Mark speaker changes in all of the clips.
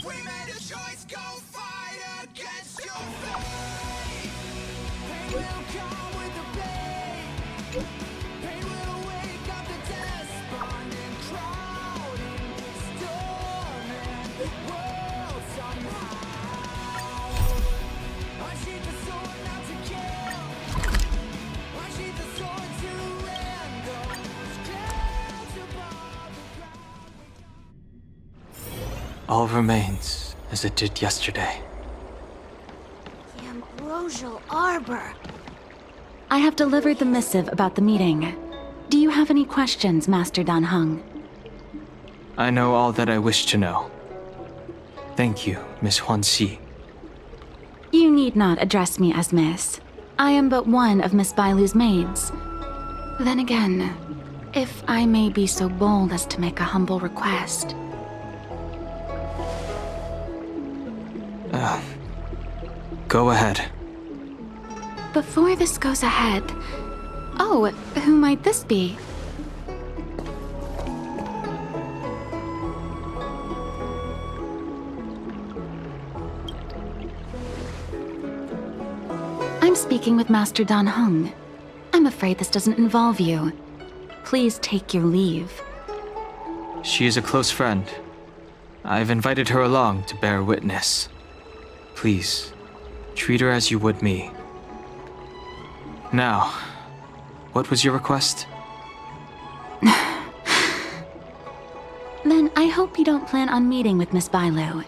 Speaker 1: We made a choice, go fight against your fate. Pain will come with the pain. Pain will wake up the despondent crowd in this dormant world somehow. Unsheath the sword not to kill. Unsheath the sword to end those clouds above the ground.
Speaker 2: All remains as it did yesterday.
Speaker 3: The ambrosial arbor.
Speaker 4: I have delivered the missive about the meeting. Do you have any questions, Master Dan Heng?
Speaker 2: I know all that I wish to know. Thank you, Miss Huanxi.
Speaker 4: You need not address me as Miss. I am but one of Miss Bailu's maids. Then again, if I may be so bold as to make a humble request.
Speaker 2: Go ahead.
Speaker 4: Before this goes ahead... Oh, who might this be? I'm speaking with Master Dan Heng. I'm afraid this doesn't involve you. Please take your leave.
Speaker 2: She is a close friend. I've invited her along to bear witness. Please, treat her as you would me. Now, what was your request?
Speaker 4: Then I hope you don't plan on meeting with Miss Bailu.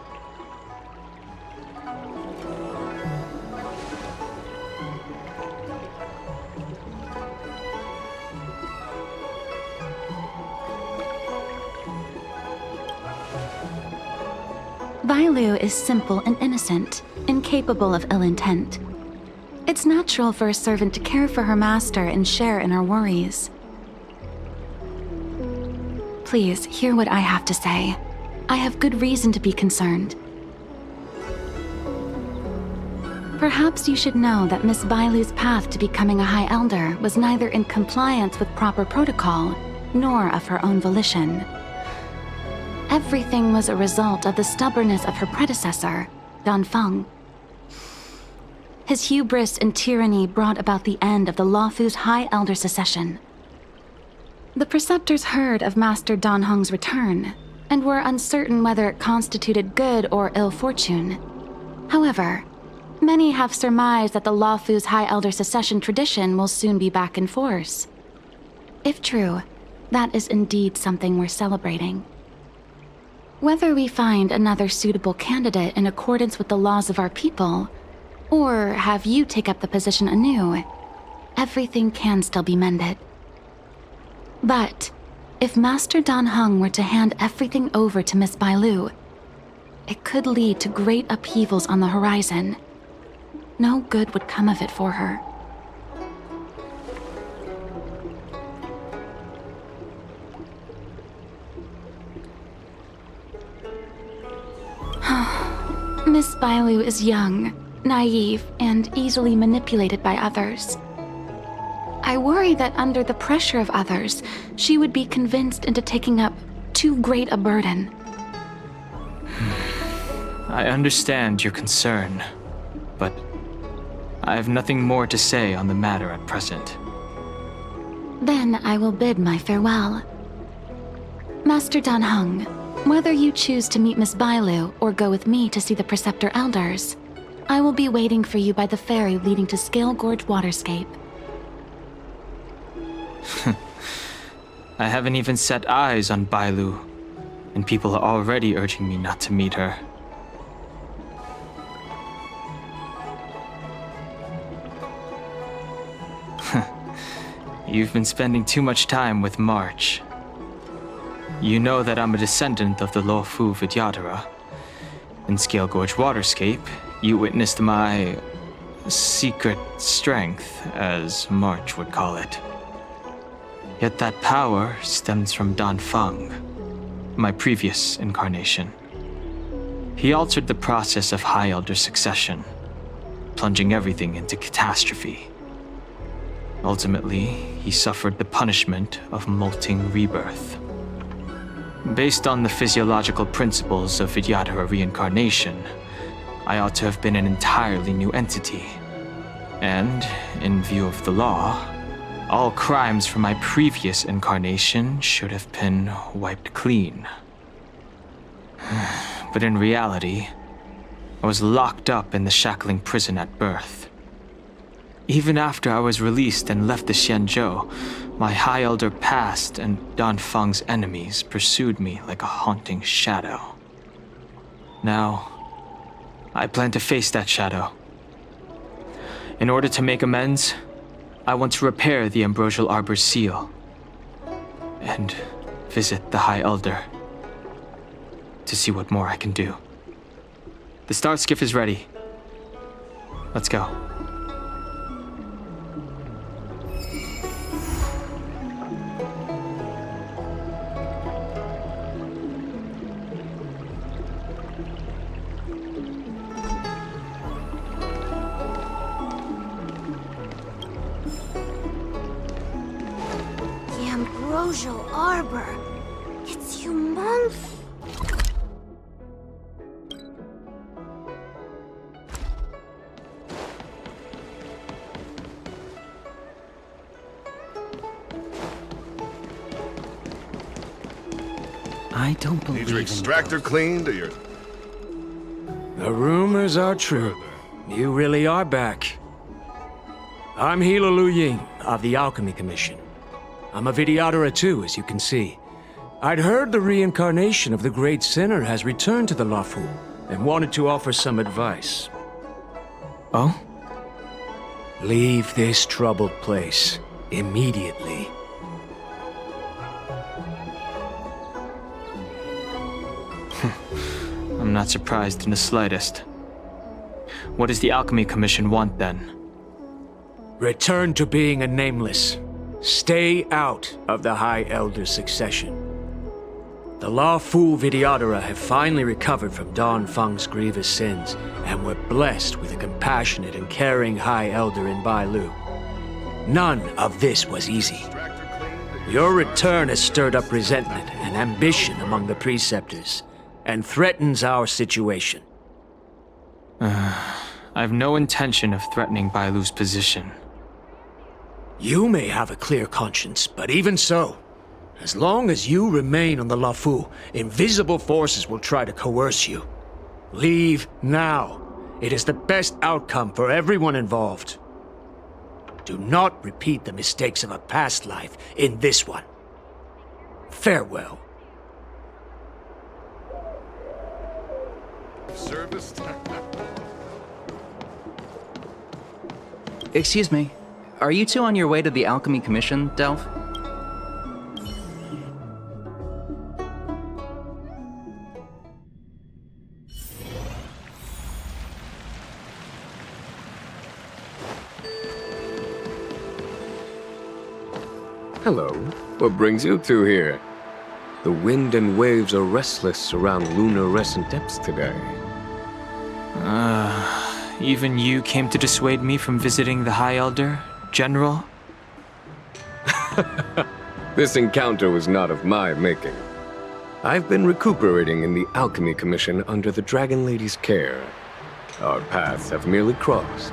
Speaker 4: Bailu is simple and innocent, incapable of ill intent. It's natural for a servant to care for her master and share in our worries. Please, hear what I have to say. I have good reason to be concerned. Perhaps you should know that Miss Bailu's path to becoming a High Elder was neither in compliance with proper protocol, nor of her own volition. Everything was a result of the stubbornness of her predecessor, Dan Feng. His hubris and tyranny brought about the end of the Luofu's High Elder succession. The preceptors heard of Master Dan Heng's return, and were uncertain whether it constituted good or ill fortune. However, many have surmised that the Luofu's High Elder succession tradition will soon be back in force. If true, that is indeed something we're celebrating. Whether we find another suitable candidate in accordance with the laws of our people, or have you take up the position anew, everything can still be mended. But if Master Dan Heng were to hand everything over to Miss Bailu, it could lead to great upheavals on the horizon. No good would come of it for her. Miss Bailu is young, naive, and easily manipulated by others. I worry that under the pressure of others, she would be convinced into taking up too great a burden.
Speaker 2: I understand your concern, but I have nothing more to say on the matter at present.
Speaker 4: Then I will bid my farewell. Master Dan Heng, whether you choose to meet Miss Bailu or go with me to see the Preceptor Elders, I will be waiting for you by the ferry leading to Scale Gorge Waterscape.
Speaker 2: I haven't even set eyes on Bailu, and people are already urging me not to meet her. You've been spending too much time with March. You know that I'm a descendant of the Luofu Vidyadhara. In Scale Gorge Waterscape, you witnessed my secret strength, as March would call it. Yet that power stems from Dan Feng, my previous incarnation. He altered the process of High Elder succession, plunging everything into catastrophe. Ultimately, he suffered the punishment of molting rebirth. Based on the physiological principles of Vidyadhara reincarnation, I ought to have been an entirely new entity. And, in view of the law, all crimes from my previous incarnation should have been wiped clean. But in reality, I was locked up in the shackling prison at birth. Even after I was released and left the Xianzhou, my High Elder past and Danfeng's enemies pursued me like a haunting shadow. Now, I plan to face that shadow. In order to make amends, I want to repair the Ambrosial Arbor's seal and visit the High Elder to see what more I can do. The star skiff is ready. Let's go.
Speaker 3: The Ambrosial Arbor. It's humongous.
Speaker 5: I don't believe
Speaker 6: Need your extractor cleaned or your...
Speaker 7: The rumors are true. You really are back. I'm Hila Lu Ying of the Alchemy Commission. I'm a Vidyadhara too, as you can see. I'd heard the reincarnation of the Great Sinner has returned to the Luofu and wanted to offer some advice.
Speaker 2: Oh?
Speaker 7: Leave this troubled place immediately.
Speaker 2: I'm not surprised in the slightest. What does the Alchemy Commission want then?
Speaker 7: Return to being a nameless. Stay out of the High Elder's succession. The Luofu Vidyadhara have finally recovered from Danfeng's grievous sins, and were blessed with a compassionate and caring High Elder in Bailu. None of this was easy. Your return has stirred up resentment and ambition among the preceptors, and threatens our situation.
Speaker 2: I have no intention of threatening Bailu's position.
Speaker 7: You may have a clear conscience, but even so, as long as you remain on the Luofu, invisible forces will try to coerce you. Leave now. It is the best outcome for everyone involved. Do not repeat the mistakes of a past life in this one. Farewell.
Speaker 6: Service?
Speaker 5: Excuse me. Are you two on your way to the Alchemy Commission, Delph?
Speaker 8: Hello. What brings you two here? The wind and waves are restless around lunar-rescent depths today.
Speaker 2: Even you came to dissuade me from visiting the High Elder, General?
Speaker 8: This encounter was not of my making. I've been recuperating in the Alchemy Commission under the Dragon Lady's care. Our paths have merely crossed.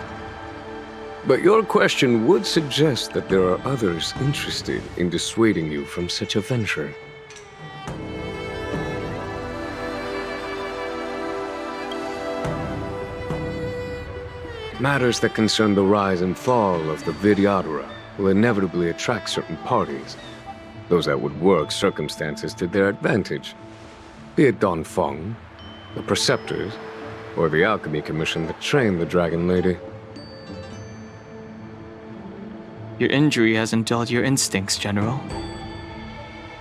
Speaker 8: But your question would suggest that there are others interested in dissuading you from such a venture. Matters that concern the rise and fall of the Vidyadhara will inevitably attract certain parties, those that would work circumstances to their advantage, be it Danfeng, the Preceptors, or the Alchemy Commission that trained the Dragon Lady.
Speaker 2: Your injury hasn't dulled your instincts, General.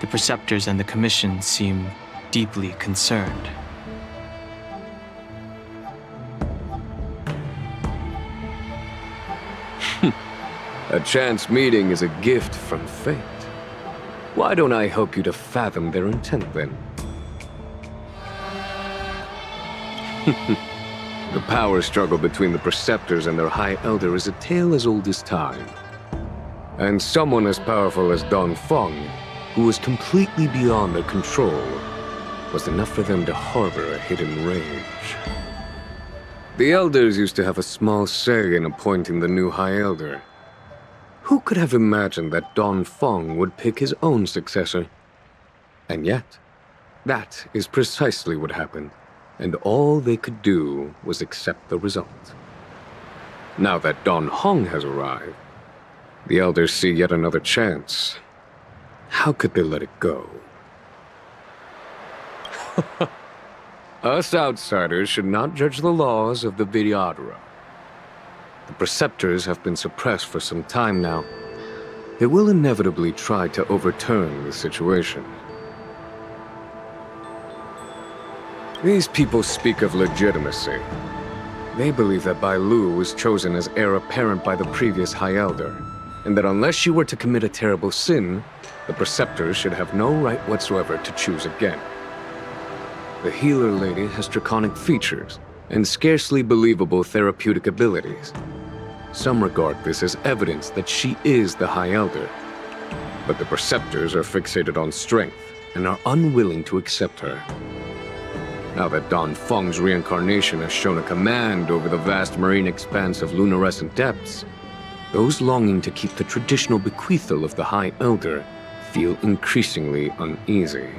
Speaker 2: The Preceptors and the Commission seem deeply concerned.
Speaker 8: A chance meeting is a gift from fate. Why don't I help you to fathom their intent, then? The power struggle between the Preceptors and their High Elder is a tale as old as time. And someone as powerful as Danfeng who was completely beyond their control, was enough for them to harbor a hidden rage. The Elders used to have a small say in appointing the new High Elder. Who could have imagined that Don Fong would pick his own successor? And yet, that is precisely what happened, and all they could do was accept the result. Now that Don Hong has arrived, the Elders see yet another chance. How could they let it go? Us outsiders should not judge the laws of the Vidyadhara. The Preceptors have been suppressed for some time now. They will inevitably try to overturn the situation. These people speak of legitimacy. They believe that Bailu was chosen as heir apparent by the previous High Elder, and that unless she were to commit a terrible sin, the Preceptors should have no right whatsoever to choose again. The healer lady has draconic features and scarcely believable therapeutic abilities. Some regard this as evidence that she is the High Elder, but the Preceptors are fixated on strength and are unwilling to accept her. Now that Don Fong's reincarnation has shown a command over the vast marine expanse of luminescent depths, those longing to keep the traditional bequeathal of the High Elder feel increasingly uneasy.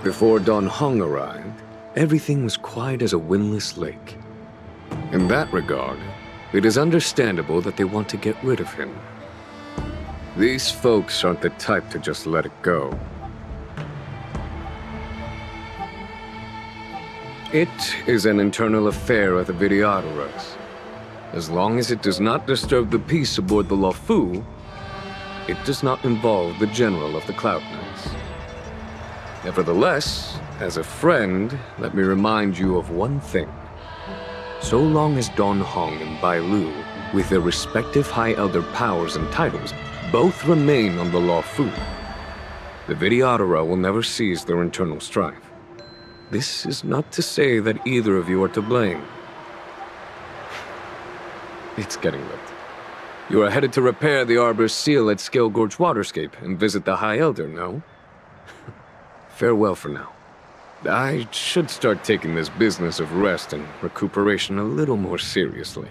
Speaker 8: Before Don Hong arrived, everything was quiet as a windless lake. In that regard, it is understandable that they want to get rid of him. These folks aren't the type to just let it go. It is an internal affair of the Vidyadharas. As long as it does not disturb the peace aboard the Luofu, it does not involve the general of the Cloud Knights. Nevertheless, as a friend, let me remind you of one thing. So long as Don Hong and Bailu, with their respective High Elder powers and titles, both remain on the Luofu, the Vidyadhara will never cease their internal strife. This is not to say that either of you are to blame. It's getting late. You are headed to repair the Arbor's seal at Scale Gorge Waterscape and visit the High Elder, no? Farewell for now. I should start taking this business of rest and recuperation a little more seriously.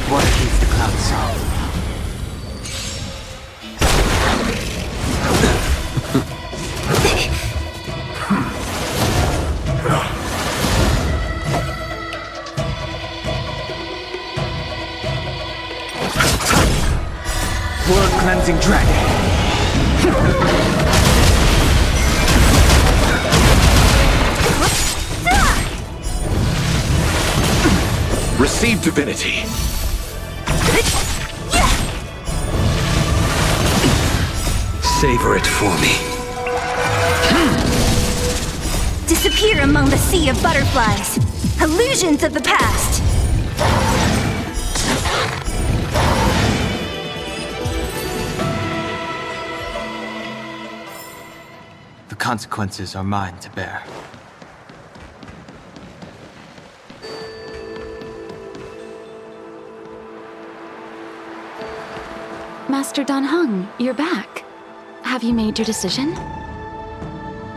Speaker 2: What keeps the clouds soft? Cleansing dragon.
Speaker 9: Receive divinity. Savor it for me.
Speaker 3: Disappear among the sea of butterflies. Illusions of the past.
Speaker 2: The consequences are mine to bear.
Speaker 4: Master Don Hong, you're back. Have you made your decision?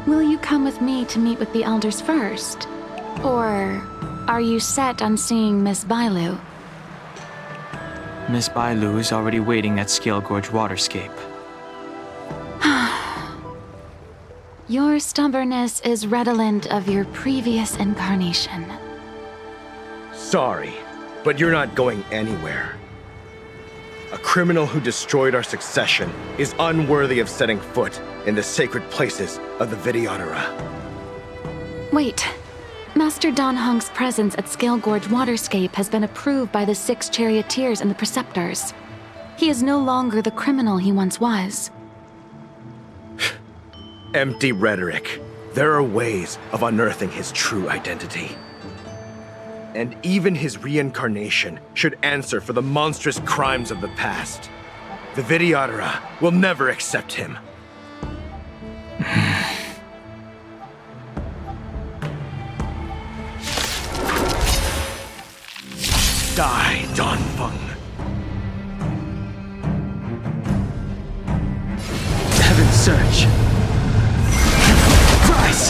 Speaker 4: Will you come with me to meet with the elders first? Or are you set on seeing Miss Bailu?
Speaker 2: Miss Bailu is already waiting at Scale Gorge Waterscape.
Speaker 4: Your stubbornness is redolent of your previous incarnation.
Speaker 9: Sorry, but you're not going anywhere. A criminal who destroyed our succession is unworthy of setting foot in the sacred places of the Vidyadhara.
Speaker 4: Wait. Master Don Hong's presence at Scale Gorge Waterscape has been approved by the 6 charioteers and the Preceptors. He is no longer the criminal he once was.
Speaker 9: Empty rhetoric. There are ways of unearthing his true identity. And even his reincarnation should answer for the monstrous crimes of the past. The Vidyadhara will never accept him. Die, Danfeng.
Speaker 2: Heaven search. Rise!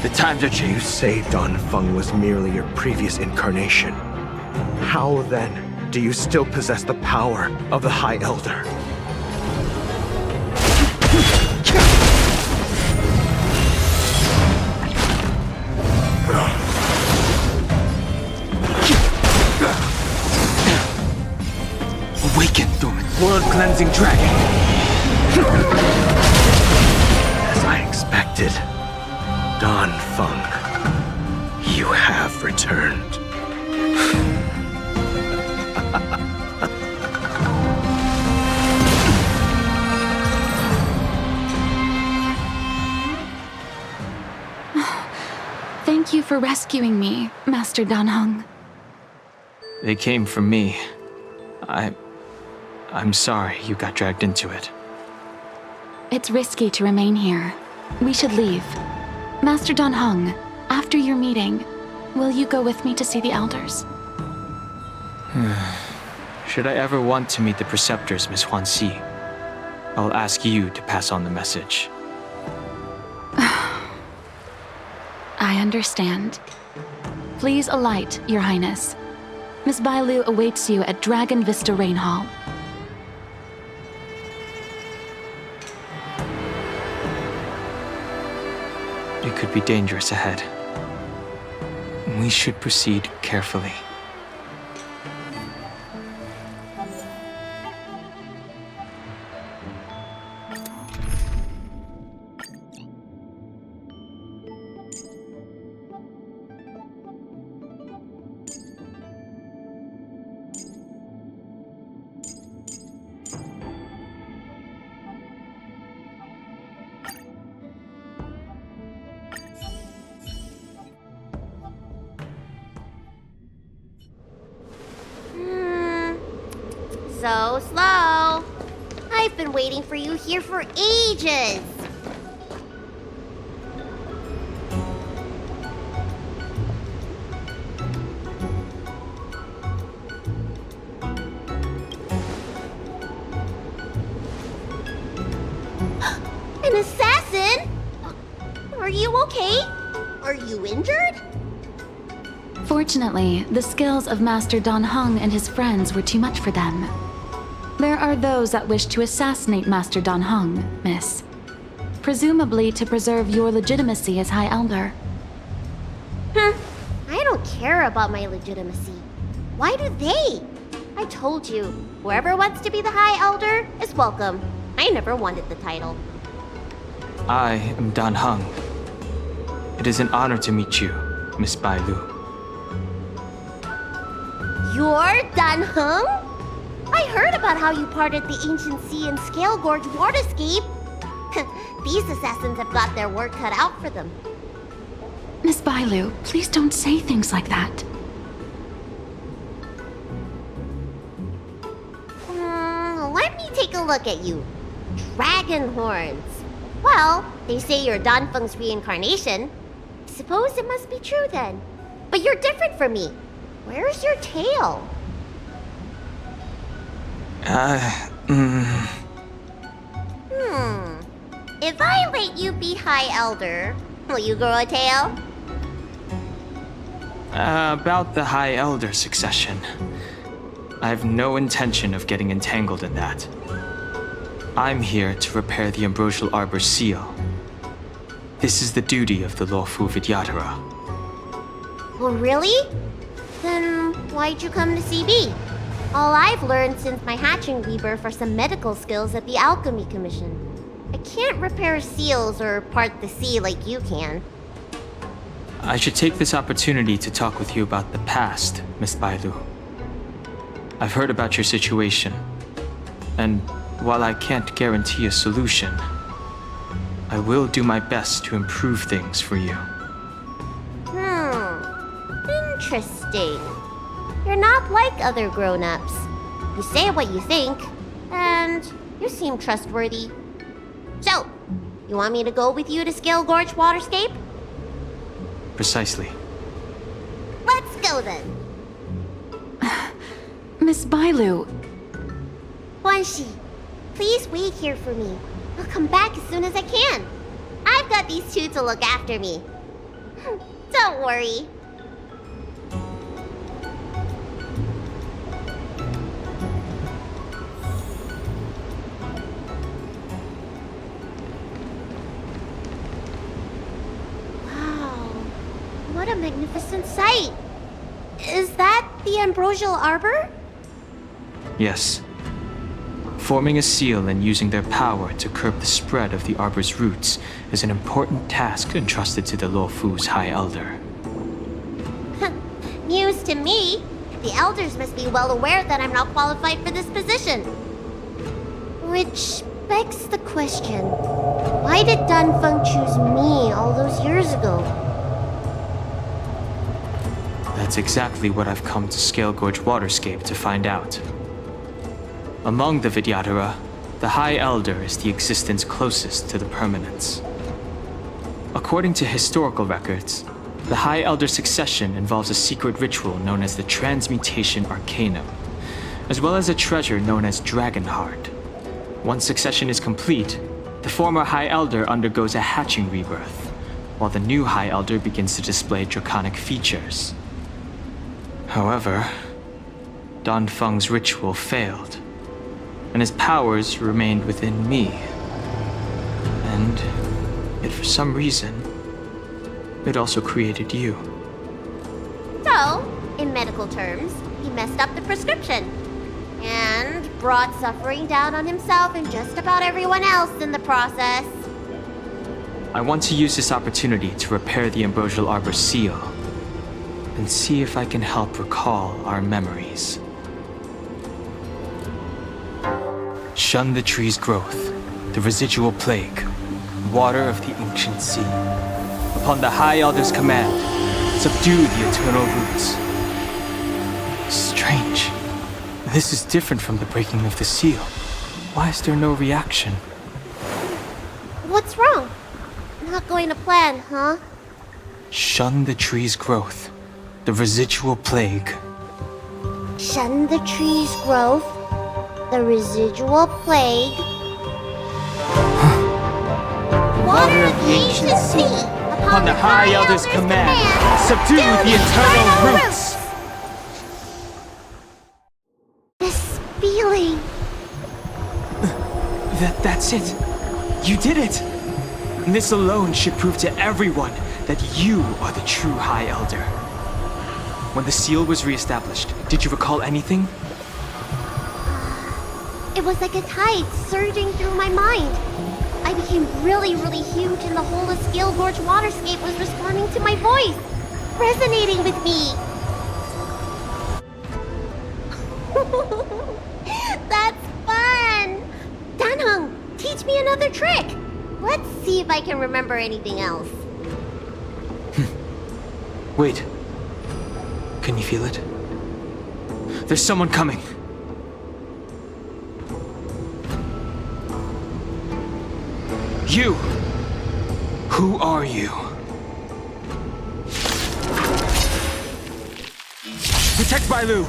Speaker 2: The times are
Speaker 9: You
Speaker 2: changed.
Speaker 9: say Danfeng was merely your previous incarnation. How then do you still possess the power of the High Elder?
Speaker 2: Awaken, dormant blood-cleansing dragon.
Speaker 9: As I expected, Danfeng, you have returned.
Speaker 4: Thank you for rescuing me, Master Danheng.
Speaker 2: They came from me. I'm sorry you got dragged into it.
Speaker 4: It's risky to remain here. We should leave. Master Danheng, after your meeting, will you go with me to see the elders?
Speaker 2: Should I ever want to meet the preceptors, Miss Huanxi, I'll ask you to pass on the message.
Speaker 4: I understand. Please alight, Your Highness. Miss Bailu awaits you at Dragon Vista Rain Hall.
Speaker 2: It could be dangerous ahead. We should proceed carefully.
Speaker 10: So slow. I've been waiting for you here for ages. An assassin? Are you okay? Are you injured?
Speaker 4: Fortunately, the skills of Master Danheng and his friends were too much for them. There are those that wish to assassinate Master Danheng, Miss. Presumably to preserve your legitimacy as High Elder.
Speaker 10: I don't care about my legitimacy. Why do they? I told you, whoever wants to be the High Elder is welcome. I never wanted the title.
Speaker 2: I am Danheng. It is an honor to meet you, Miss Bailu.
Speaker 10: You're Danheng? I heard about how you parted the ancient sea and Scale Gorge waterscape. These assassins have got their work cut out for them.
Speaker 4: Miss Bailu, please don't say things like that.
Speaker 10: Let me take a look at you. Dragon horns. Well, they say you're Danfeng's reincarnation. I suppose it must be true then. But you're different from me. Where's your tail? If I let you be High Elder, will you grow a tail?
Speaker 2: About the High Elder succession. I have no intention of getting entangled in that. I'm here to repair the Ambrosial Arbor's seal. This is the duty of the lawful Vidyadhara.
Speaker 10: Oh, really? Then why'd you come to CB? All I've learned since my hatching rebirth are some medical skills at the Alchemy Commission. I can't repair seals or part the sea like you can.
Speaker 2: I should take this opportunity to talk with you about the past, Miss Bailu. I've heard about your situation, and while I can't guarantee a solution, I will do my best to improve things for you.
Speaker 10: Interesting. You're not like other grown-ups. You say what you think, and you seem trustworthy. So, you want me to go with you to Scale Gorge Waterscape?
Speaker 2: Precisely.
Speaker 10: Let's go then.
Speaker 4: Miss Bailu,
Speaker 10: Guanxi, please wait here for me. I'll come back as soon as I can. I've got these two to look after me. Don't worry. What a magnificent sight! Is that the Ambrosial Arbor?
Speaker 2: Yes. Forming a seal and using their power to curb the spread of the Arbor's roots is an important task entrusted to the Luofu's High Elder.
Speaker 10: News to me. The Elders must be well aware that I'm not qualified for this position. Which begs the question, why did Danfeng choose me all those years ago?
Speaker 2: That's exactly what I've come to Scale Gorge Waterscape to find out. Among the Vidyadhara, the High Elder is the existence closest to the permanence. According to historical records, the High Elder succession involves a secret ritual known as the Transmutation Arcanum, as well as a treasure known as Dragon Heart. Once succession is complete, the former High Elder undergoes a hatching rebirth, while the new High Elder begins to display draconic features. However, Danfeng's ritual failed, and his powers remained within me. And yet for some reason, it also created you.
Speaker 10: So, in medical terms, he messed up the prescription. And brought suffering down on himself and just about everyone else in the process.
Speaker 2: I want to use this opportunity to repair the Ambrosial Arbor seal, and see if I can help recall our memories. Shun the tree's growth, the residual plague, water of the ancient sea. Upon the High Elder's command, subdue the eternal roots. Strange. This is different from the breaking of the seal. Why is there no reaction?
Speaker 10: What's wrong? Not going to plan, huh?
Speaker 2: Shun the tree's growth, the residual plague.
Speaker 10: Shun the tree's growth, the residual plague. Water of the ancient sea.
Speaker 2: Upon the High Elder's command, subdue the eternal roots.
Speaker 10: This feeling.
Speaker 2: That's it. You did it. And this alone should prove to everyone that you are the true High Elder. When the seal was reestablished, did you recall anything?
Speaker 10: It was like a tide surging through my mind. I became really, really huge, and the whole of Scale Gorge Waterscape was responding to my voice, resonating with me. That's fun! Danheng, teach me another trick. Let's see if I can remember anything else.
Speaker 2: Wait. Can you feel it? There's someone coming. You! Who are you? Protect Bailu!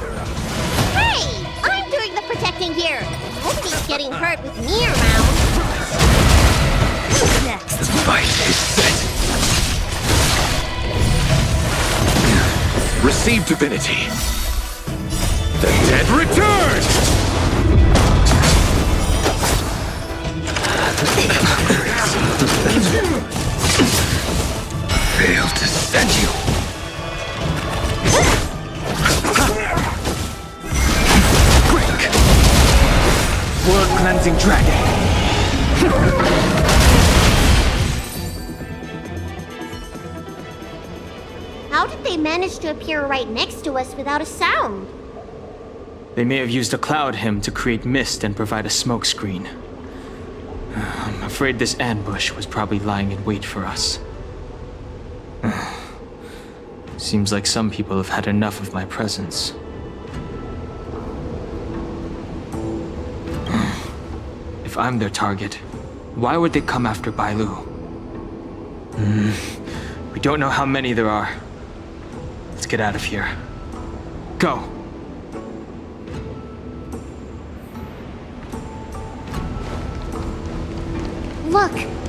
Speaker 10: Hey! I'm doing the protecting here! Nobody's getting hurt with me around. Who's next?
Speaker 9: The fight is set. Receive divinity. The dead return! Failed to send you. Quick!
Speaker 2: World-cleansing dragon!
Speaker 10: How did they manage to appear right next to us without a sound?
Speaker 2: They may have used a cloud hymn to create mist and provide a smoke screen. I'm afraid this ambush was probably lying in wait for us. Seems like some people have had enough of my presence. If I'm their target, why would they come after Bailu? We don't know how many there are. Let's get out of here. Go!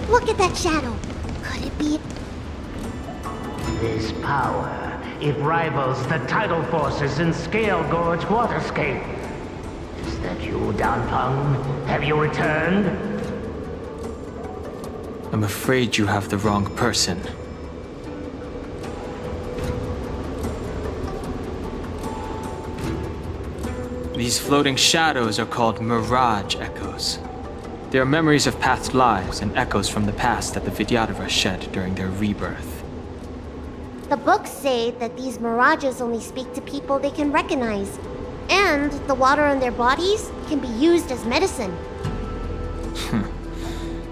Speaker 10: Look at that shadow. Could it be?
Speaker 11: This power, it rivals the tidal forces in Scale Gorge Waterscape. Is that you, Danfeng? Have you returned?
Speaker 2: I'm afraid you have the wrong person. These floating shadows are called mirage echoes. They are memories of past lives and echoes from the past that the Vidyadhara shed during their rebirth.
Speaker 10: The books say that these mirages only speak to people they can recognize. And the water on their bodies can be used as medicine.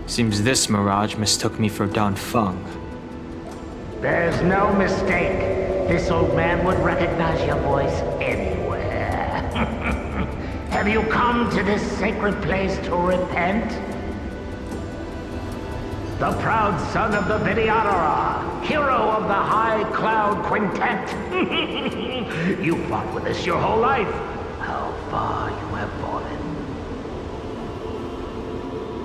Speaker 2: Seems this mirage mistook me for Danfeng.
Speaker 11: There's no mistake. This old man would recognize your voice anywhere. Have you come to this sacred place to repent? The proud son of the Vidyadhara, hero of the High Cloud Quintet. You fought with us your whole life. How far you have fallen.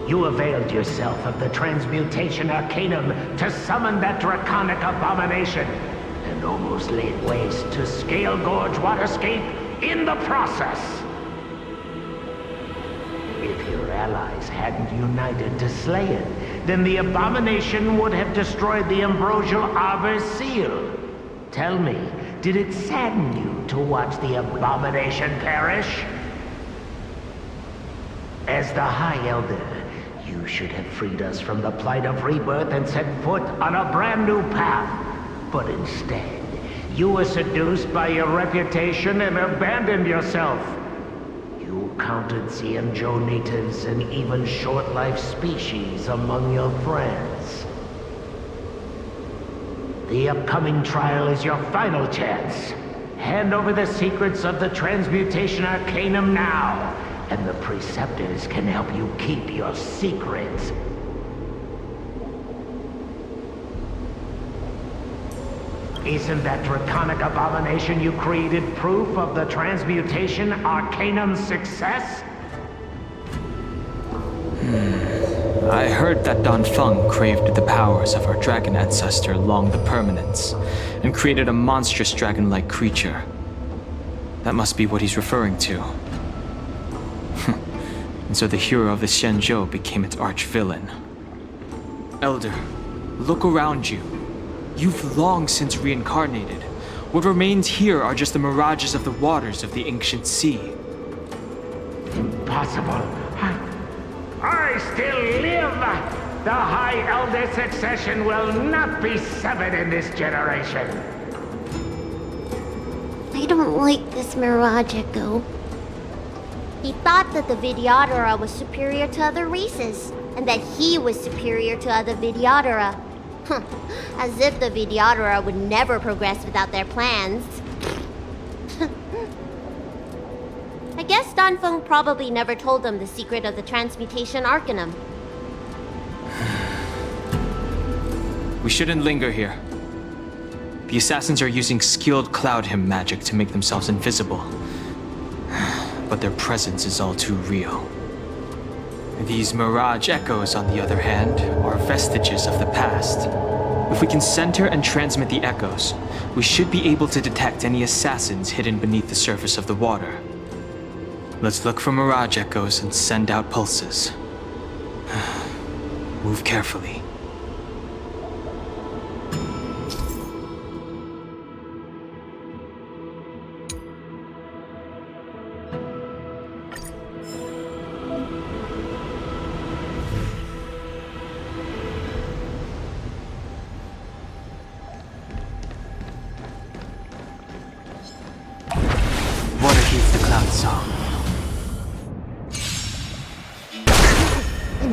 Speaker 11: You availed yourself of the Transmutation Arcanum to summon that draconic abomination, and almost laid waste to Scale Gorge Waterscape in the process. If your allies hadn't united to slay it, then the abomination would have destroyed the Ambrosial Arbor's seal. Tell me, did it sadden you to watch the abomination perish? As the High Elder, you should have freed us from the plight of rebirth and set foot on a brand new path. But instead, you were seduced by your reputation and abandoned yourself. You counted Xianzhou natives and even short-life species among your friends. The upcoming trial is your final chance. Hand over the secrets of the Transmutation Arcanum now, and the Preceptors can help you keep your secrets. Isn't that draconic abomination you created proof of the Transmutation Arcanum's success?
Speaker 2: I heard that Danfeng craved the powers of our dragon ancestor Long the Permanence, and created a monstrous dragon-like creature. That must be what he's referring to. And so the hero of the Xianzhou became its arch-villain. Elder, look around you. You've long since reincarnated. What remains here are just the mirages of the waters of the ancient sea.
Speaker 11: Impossible. I still live! The High Elder succession will not be severed in this generation.
Speaker 10: I don't like this Mirage Echo. He thought that the Vidyadhara was superior to other races, and that he was superior to other Vidyadhara. As if the Vidyadhara would never progress without their plans. I guess Danfeng probably never told them the secret of the Transmutation Arcanum.
Speaker 2: We shouldn't linger here. The assassins are using skilled cloud hymn magic to make themselves invisible. But their presence is all too real. These mirage echoes, on the other hand, are vestiges of the past. If we can center and transmit the echoes, we should be able to detect any assassins hidden beneath the surface of the water. Let's look for mirage echoes and send out pulses. Move carefully.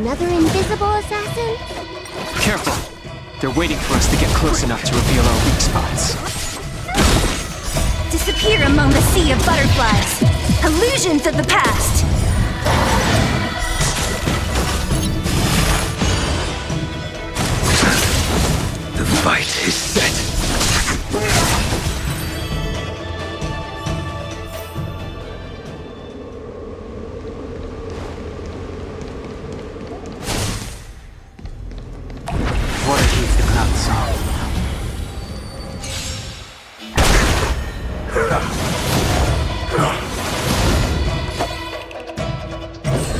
Speaker 10: Another invisible assassin?
Speaker 2: Careful! They're waiting for us to get close enough to reveal our weak spots.
Speaker 3: Disappear among the sea of butterflies. Illusions of the past.
Speaker 9: The fight is set.
Speaker 2: What a heave the cloud song.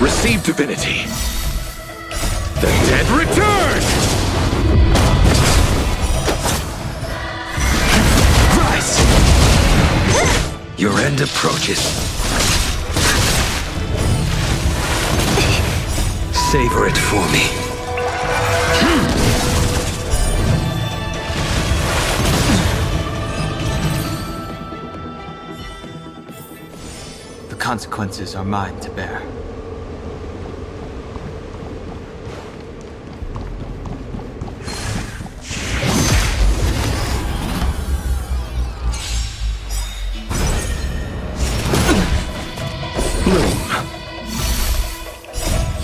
Speaker 9: Receive divinity. The dead return! Rise! Your end approaches. Savor it for me.
Speaker 2: The consequences are mine to bear.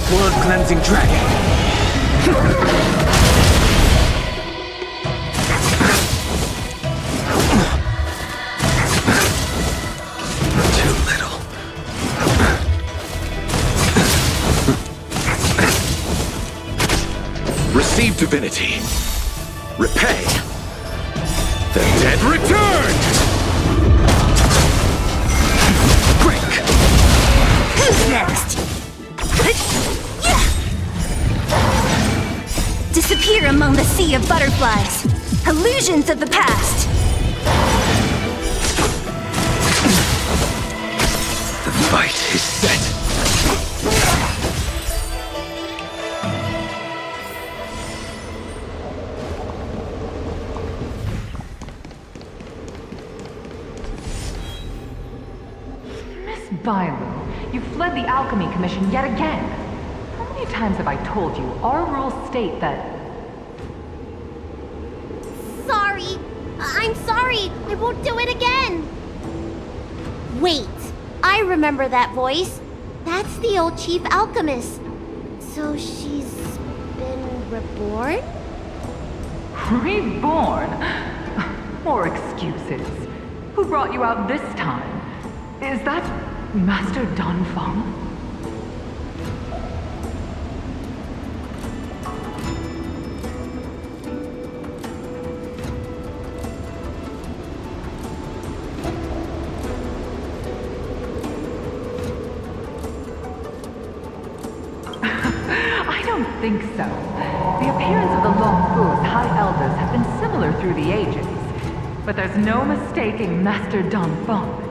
Speaker 9: Blood-cleansing dragon. Too little. Receive divinity. Repay. The dead return! Break!
Speaker 3: Who's next? Disappear among the sea of butterflies. Illusions of the past.
Speaker 9: The fight is set.
Speaker 12: Miss Bailu, you fled the Alchemy Commission yet again. How many times have I told you, our rules state that...
Speaker 10: Sorry. I'm sorry. I won't do it again. Wait. I remember that voice. That's the old chief alchemist. So she's been reborn?
Speaker 12: Reborn? More excuses. Who brought you out this time? Is that Master Danfeng? I don't think so. The appearance of the Longfu's High Elders have been similar through the ages. But there's no mistaking Master Danfeng.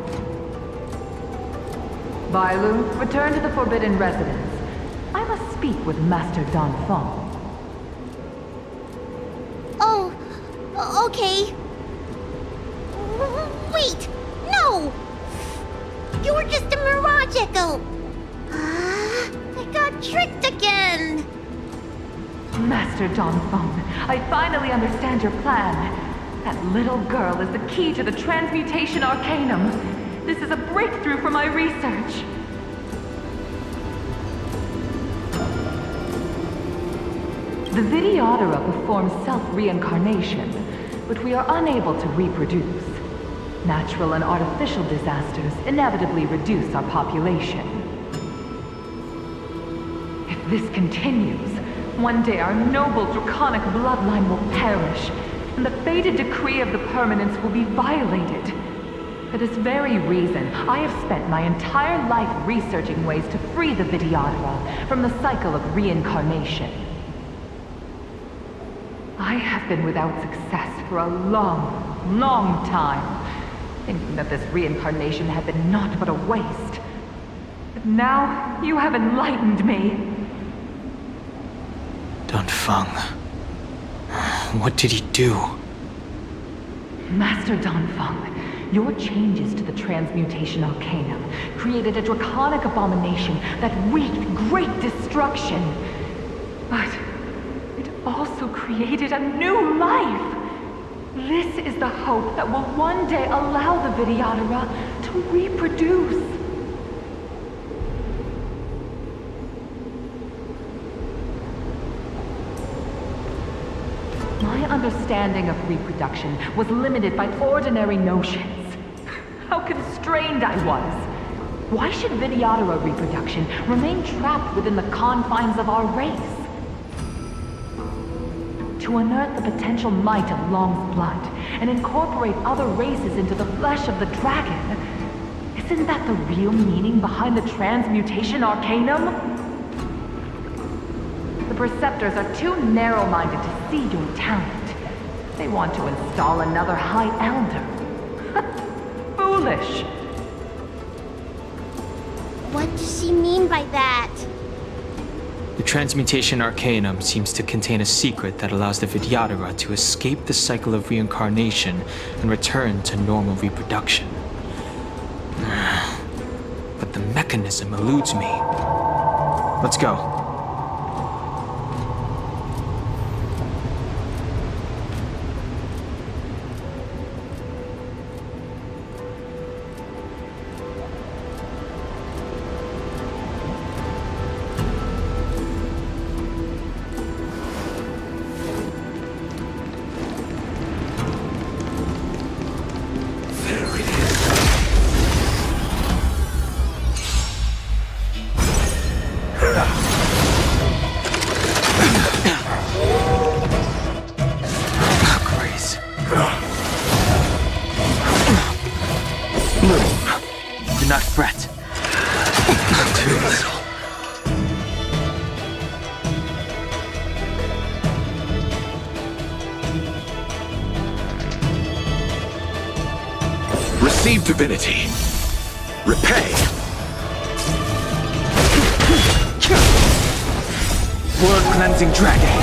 Speaker 12: Bailu, return to the Forbidden Residence. I must speak with Master Danfeng.
Speaker 10: Oh, okay. Wait! No! You were just a mirage echo! I got tricked again!
Speaker 12: Master Danfeng, I finally understand your plan. That little girl is the key to the Transmutation Arcanum. This is a breakthrough for my research. The Vidyadhara performs self-reincarnation, but we are unable to reproduce. Natural and artificial disasters inevitably reduce our population. If this continues, one day our noble draconic bloodline will perish, and the fated decree of the permanence will be violated. For this very reason, I have spent my entire life researching ways to free the Vidyadhara from the cycle of reincarnation. I have been without success for a long, long time, thinking that this reincarnation had been naught but a waste. But now, you have enlightened me.
Speaker 2: Danfeng. What did he do?
Speaker 12: Master Danfeng, your changes to the Transmutation Arcanum created a draconic abomination that wreaked great destruction. But it also created a new life. This is the hope that will one day allow the Vidyadhara to reproduce. My understanding of reproduction was limited by ordinary notions. How constrained I was. Why should Vidyadhara reproduction remain trapped within the confines of our race? To unearth the potential might of Long's blood and incorporate other races into the flesh of the dragon, isn't that the real meaning behind the transmutation arcanum? The Preceptors are too narrow-minded to see your talent. They want to install another High Elder. Foolish.
Speaker 10: What does she mean by that?
Speaker 2: The transmutation arcanum seems to contain a secret that allows the Vidyadhara to escape the cycle of reincarnation and return to normal reproduction. But the mechanism eludes me. Let's go. Do not fret. Too little.
Speaker 9: Receive divinity. Repay.
Speaker 2: World-cleansing dragon.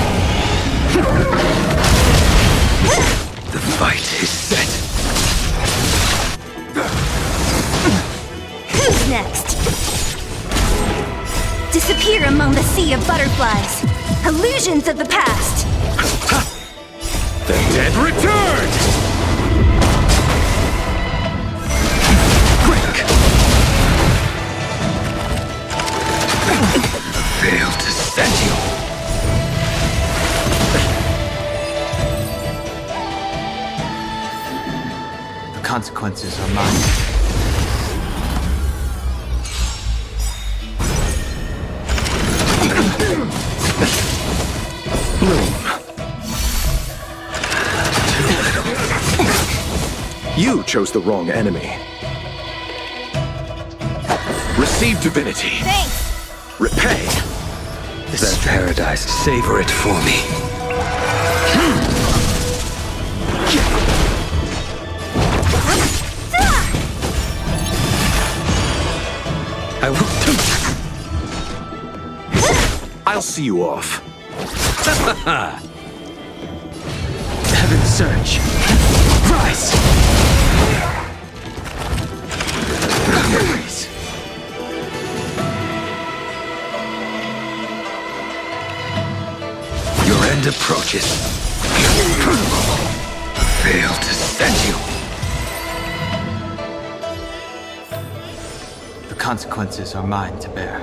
Speaker 9: The fight is set.
Speaker 3: Who's next? Disappear among the sea of butterflies. Illusions of the past.
Speaker 9: The dead return! Quick! Fail to set you.
Speaker 2: The consequences are mine.
Speaker 9: You chose the wrong enemy. Receive divinity.
Speaker 3: Thanks.
Speaker 9: Repay.
Speaker 8: This paradise, savor it for me. I will.
Speaker 9: I'll see you off.
Speaker 2: Heaven's surge. Rise! Rise.
Speaker 8: Your end approaches. Fail to set you.
Speaker 2: The consequences are mine to bear.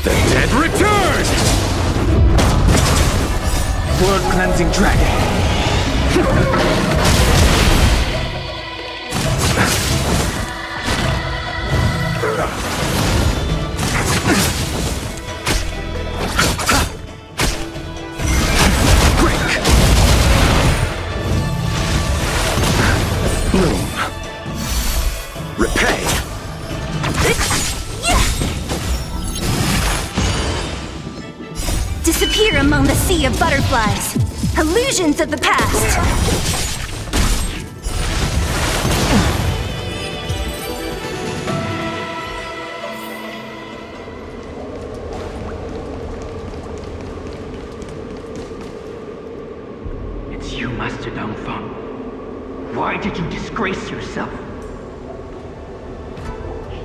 Speaker 9: The dead return!
Speaker 2: World-cleansing dragon.
Speaker 9: Bloom. Repay.
Speaker 3: Disappear among the sea of butterflies. Illusions of the past.
Speaker 11: Why did you disgrace yourself?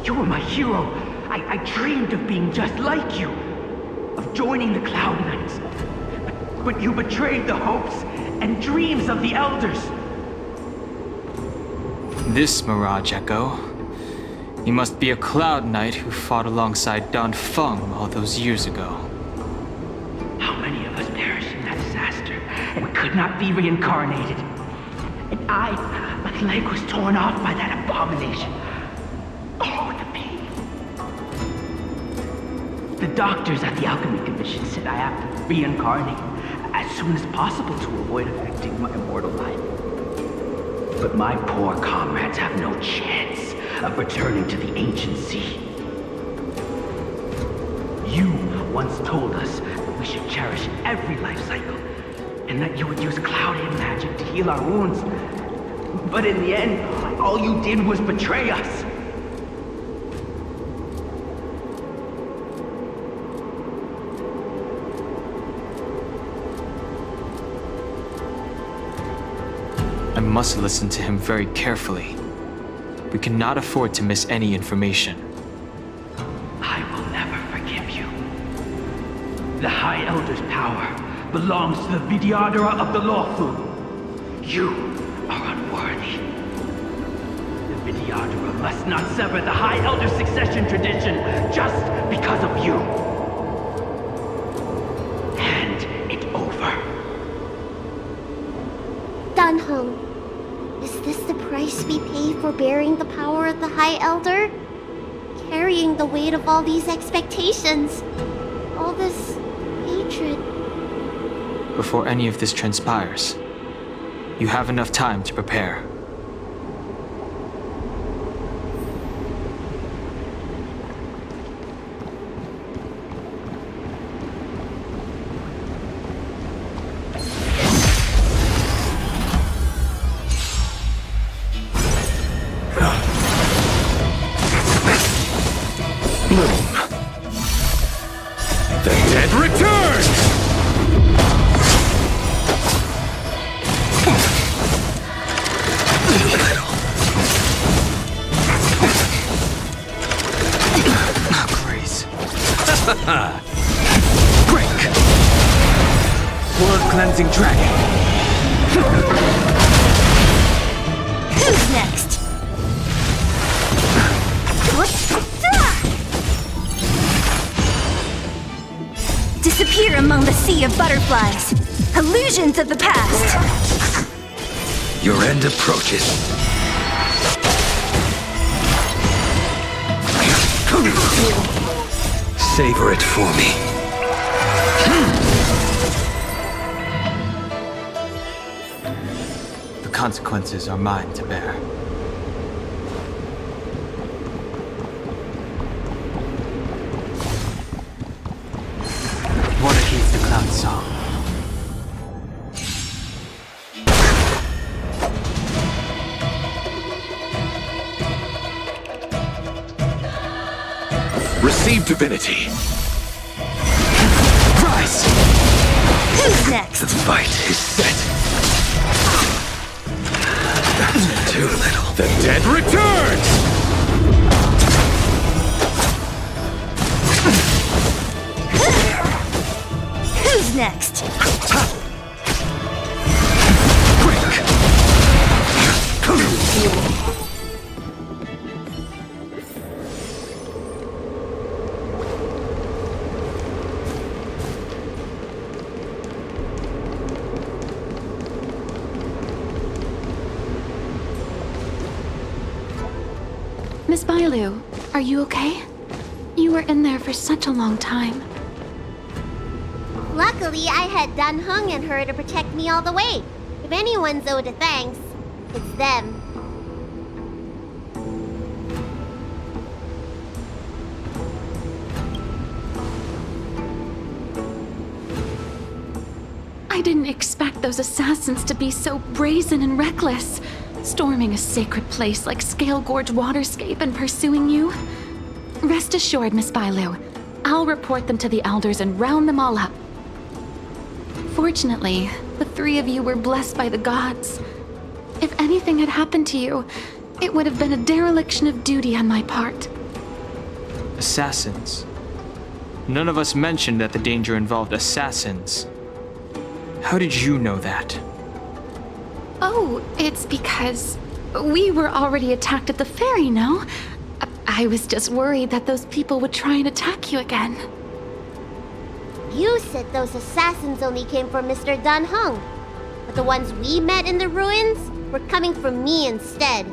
Speaker 11: You were my hero. I dreamed of being just like you. Of joining the Cloud Knights. But you betrayed the hopes and dreams of the Elders.
Speaker 2: This Mirage Echo. He must be a Cloud Knight who fought alongside Don Feng all those years ago.
Speaker 11: How many of us perished in that disaster and could not be reincarnated? And my leg was torn off by that abomination. Oh, the pain. The doctors at the Alchemy Commission said I have to reincarnate as soon as possible to avoid affecting my immortal life. But my poor comrades have no chance of returning to the ancient sea. You once told us that we should cherish every life cycle, and that you would use cloud-hidden magic to heal our wounds. But in the end, all you did was betray us.
Speaker 2: I must listen to him very carefully. We cannot afford to miss any information.
Speaker 11: I will never forgive you. The High Elder's power belongs to the Vidyadhara of the Lawfu. You are unworthy. The Vidyadhara must not sever the High Elder succession tradition just because of you. Hand it over.
Speaker 10: Dan Heng, is this the price we pay for bearing the power of the High Elder? Carrying the weight of all these expectations. All this hatred.
Speaker 2: Before any of this transpires, you have enough time to prepare.
Speaker 6: The dead return!
Speaker 2: Grace.
Speaker 7: Break! Blood-cleansing dragon.
Speaker 3: Who's next? Disappear among the sea of butterflies. Illusions of the past.
Speaker 9: Your end approaches. Savor it for me.
Speaker 2: The consequences are mine to bear. Water heeds the cloud song.
Speaker 6: Receive divinity.
Speaker 2: Rise!
Speaker 3: Who's next?
Speaker 9: The fight is set. Too little.
Speaker 6: The dead returns!
Speaker 3: Who's next?
Speaker 4: Miss Bailu, are you okay? You were in there for such a long time.
Speaker 10: Luckily, I had Dan Heng and her to protect me all the way. If anyone's owed a thanks, it's them.
Speaker 4: I didn't expect those assassins to be so brazen and reckless, storming a sacred place like Scale Gorge Waterscape and pursuing you. Rest assured, Miss Bailu, I'll report them to the elders and round them all up. Fortunately, the three of you were blessed by the gods. If anything had happened to you, it would have been a dereliction of duty on my part.
Speaker 2: Assassins. None of us mentioned that the danger involved assassins. How did you know that?
Speaker 4: Oh, it's because we were already attacked at the ferry, no? I was just worried that those people would try and attack you again.
Speaker 10: You said those assassins only came from Mr. Dan Heng, but the ones we met in the ruins were coming from me instead.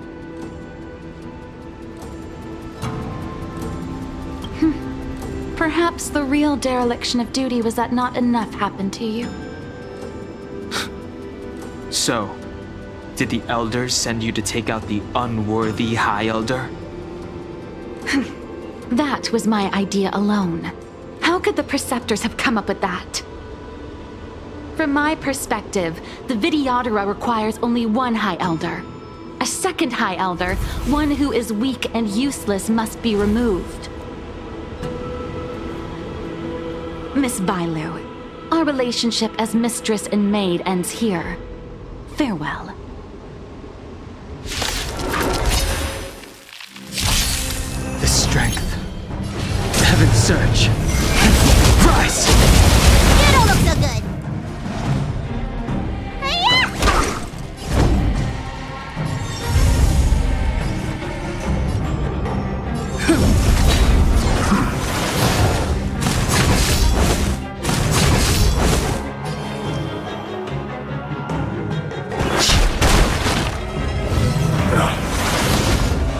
Speaker 4: Perhaps the real dereliction of duty was that not enough happened to you.
Speaker 2: So, did the elders send you to take out the unworthy High Elder?
Speaker 4: That was my idea alone. How could the Preceptors have come up with that? From my perspective, the Videodora requires only one High Elder. A second High Elder, one who is weak and useless, must be removed. Miss Bailu, our relationship as mistress and maid ends here. Farewell.
Speaker 2: The strength. Heaven's surge. Rise!
Speaker 10: You don't look so good.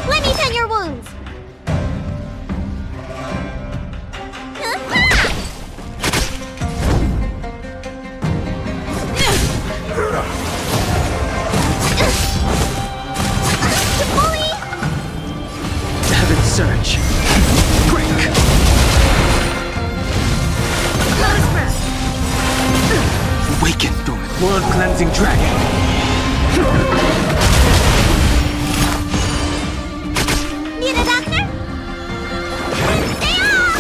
Speaker 10: Let me tend your wounds.
Speaker 2: Heaven's surge. Break! Awaken, dormant. Blood-cleansing dragon.
Speaker 10: Need a doctor? Stay off!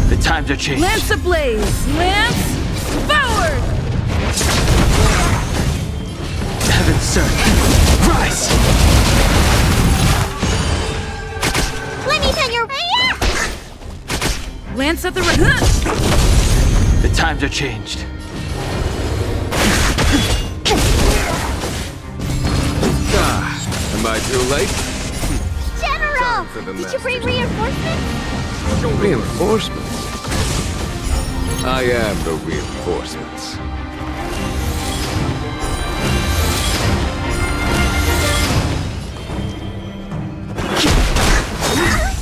Speaker 2: The times are changed.
Speaker 13: Lance ablaze! Lance forward!
Speaker 2: Heaven's surge. Rise!
Speaker 10: Let me tend your...
Speaker 13: Lance at the right.
Speaker 2: The times are changed.
Speaker 8: Am I too late?
Speaker 10: General!
Speaker 8: for the
Speaker 10: Did you bring
Speaker 8: masters.
Speaker 10: reinforcements?
Speaker 8: Reinforcements? I am the reinforcements.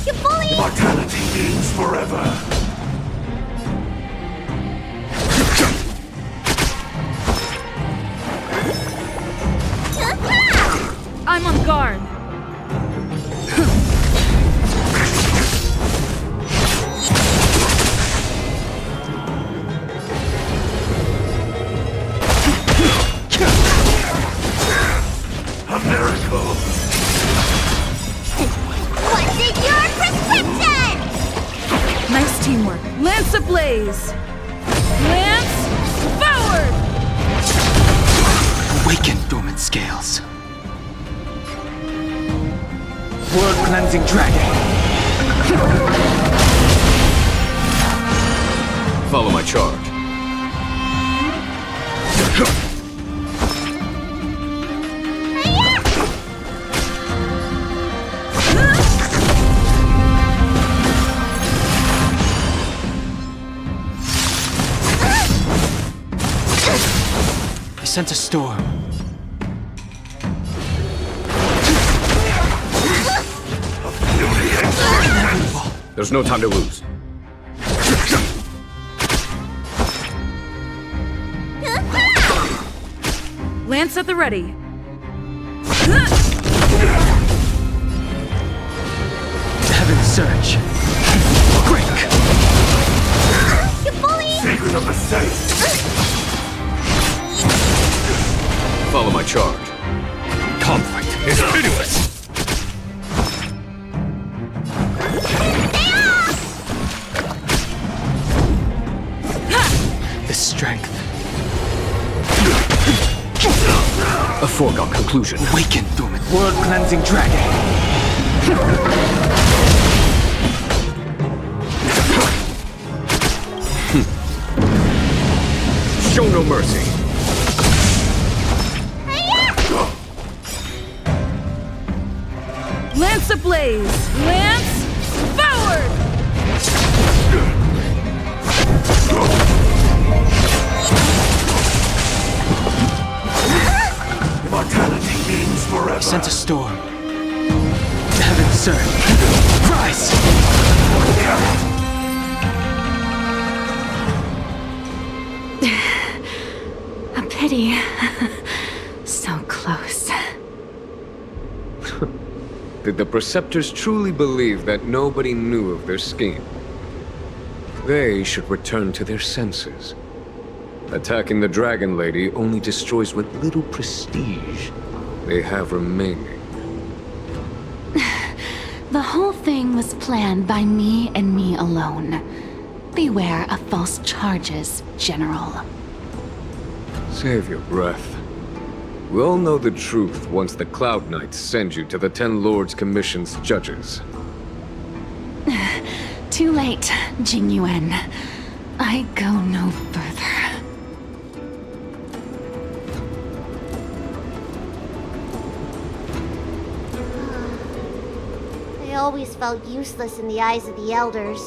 Speaker 10: You bully!
Speaker 6: Mortality means forever.
Speaker 13: I'm on guard.
Speaker 6: A miracle.
Speaker 10: What's in your prescription?
Speaker 13: Nice teamwork. Lance ablaze! Lance forward!
Speaker 2: Awaken, dormant scales. Blood-cleansing dragon.
Speaker 8: Follow my charge.
Speaker 2: I sense a storm.
Speaker 8: There's no time to lose.
Speaker 13: Lance at the ready.
Speaker 2: Heaven's surge. Break!
Speaker 10: You bully!
Speaker 6: Secret of the safe.
Speaker 8: Follow my charge.
Speaker 6: Conflict is pitiless.
Speaker 2: The strength.
Speaker 8: A foregone conclusion.
Speaker 2: Awaken, world-cleansing dragon!
Speaker 8: Show no mercy.
Speaker 13: Lance ablaze! Lance forward!
Speaker 6: Immortality means forever.
Speaker 2: I sent a storm. Heaven, sir. Rise!
Speaker 4: A pity. So close.
Speaker 8: Did the Preceptors truly believe that nobody knew of their scheme? They should return to their senses. Attacking the Dragon Lady only destroys what little prestige they have remaining.
Speaker 4: The whole thing was planned by me and me alone. Beware of false charges, General.
Speaker 8: Save your breath. We'll know the truth once the Cloud Knights send you to the Ten Lords Commission's judges.
Speaker 4: Too late, Jing Yuan. I go no further.
Speaker 10: I always felt useless in the eyes of the Elders.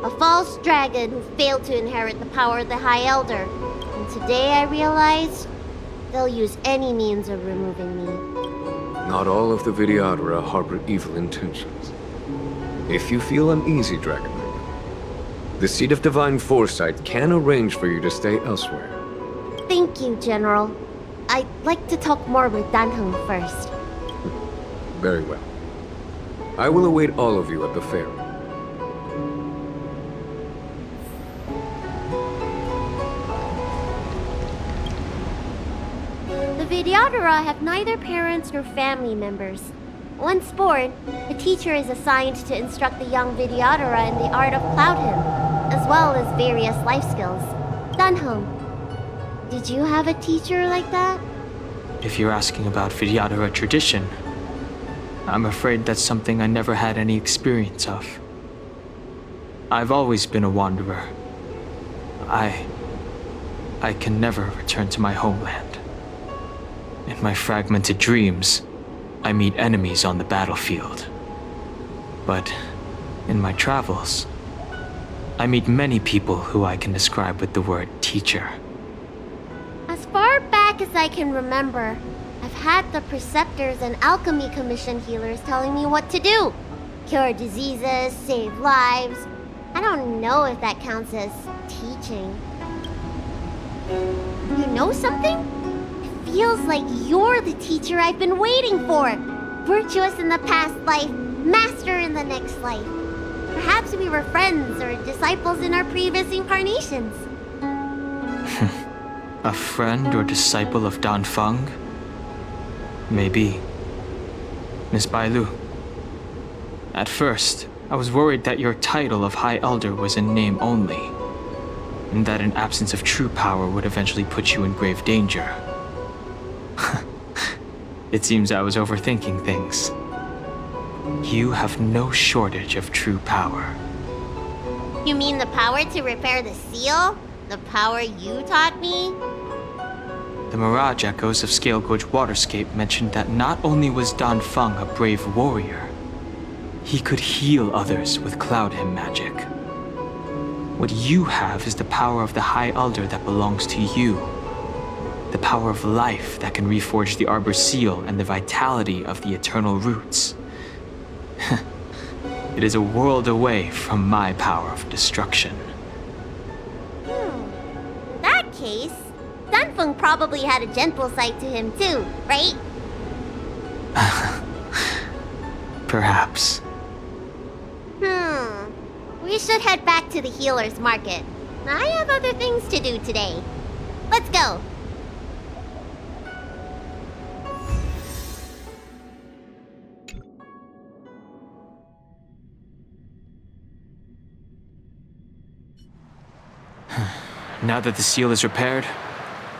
Speaker 10: A false dragon who failed to inherit the power of the High Elder. And today I realized they'll use any means of removing me.
Speaker 8: Not all of the Vidyadhara harbor evil intentions. If you feel uneasy, Dragon Lady, the Seat of Divine Foresight can arrange for you to stay elsewhere.
Speaker 10: Thank you, General. I'd like to talk more with Danheng first.
Speaker 8: Very well. I will await all of you at the ferry.
Speaker 10: The Vidyadhara have neither parents nor family members. Once born, a teacher is assigned to instruct the young Vidyadhara in the art of Cloud Hymn, as well as various life skills. Danheng, did you have a teacher like that?
Speaker 2: If you're asking about Vidyadhara tradition, I'm afraid that's something I never had any experience of. I've always been a wanderer. I can never return to my homeland. In my fragmented dreams, I meet enemies on the battlefield. But in my travels, I meet many people who I can describe with the word teacher.
Speaker 10: As far back as I can remember, I've had the Preceptors and Alchemy Commission healers telling me what to do. Cure diseases, save lives. I don't know if that counts as teaching. You know something? It feels like you're the teacher I've been waiting for. Virtuous in the past life, master in the next life. Perhaps we were friends or disciples in our previous incarnations.
Speaker 2: A friend or disciple of Danfeng? Maybe. Miss Bailu. At first, I was worried that your title of High Elder was in name only, and that an absence of true power would eventually put you in grave danger. It seems I was overthinking things. You have no shortage of true power.
Speaker 10: You mean the power to repair the seal? The power you taught me?
Speaker 2: The Mirage Echoes of Scale Gorge Waterscape mentioned that not only was Danfeng a brave warrior, he could heal others with Cloud Hymn magic. What you have is the power of the High Elder that belongs to you. The power of life that can reforge the Arbor Seal and the vitality of the Eternal Roots. It is a world away from my power of destruction.
Speaker 10: In that case, Danfeng probably had a gentle side to him too, right?
Speaker 2: Perhaps.
Speaker 10: We should head back to the healer's market. I have other things to do today. Let's go.
Speaker 2: Now that the seal is repaired,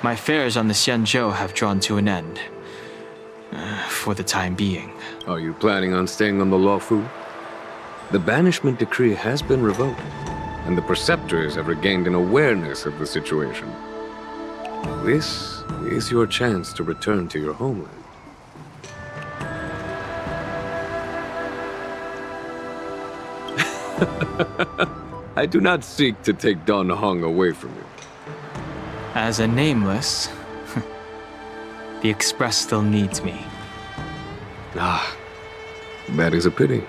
Speaker 2: My affairs on the Xianzhou have drawn to an end. For the time being.
Speaker 8: Are you planning on staying on the Luofu? The banishment decree has been revoked, and the preceptors have regained an awareness of the situation. This is your chance to return to your homeland. I do not seek to take Dan Heng away from you.
Speaker 2: As a nameless, the Express still needs me.
Speaker 8: Ah, that is a pity.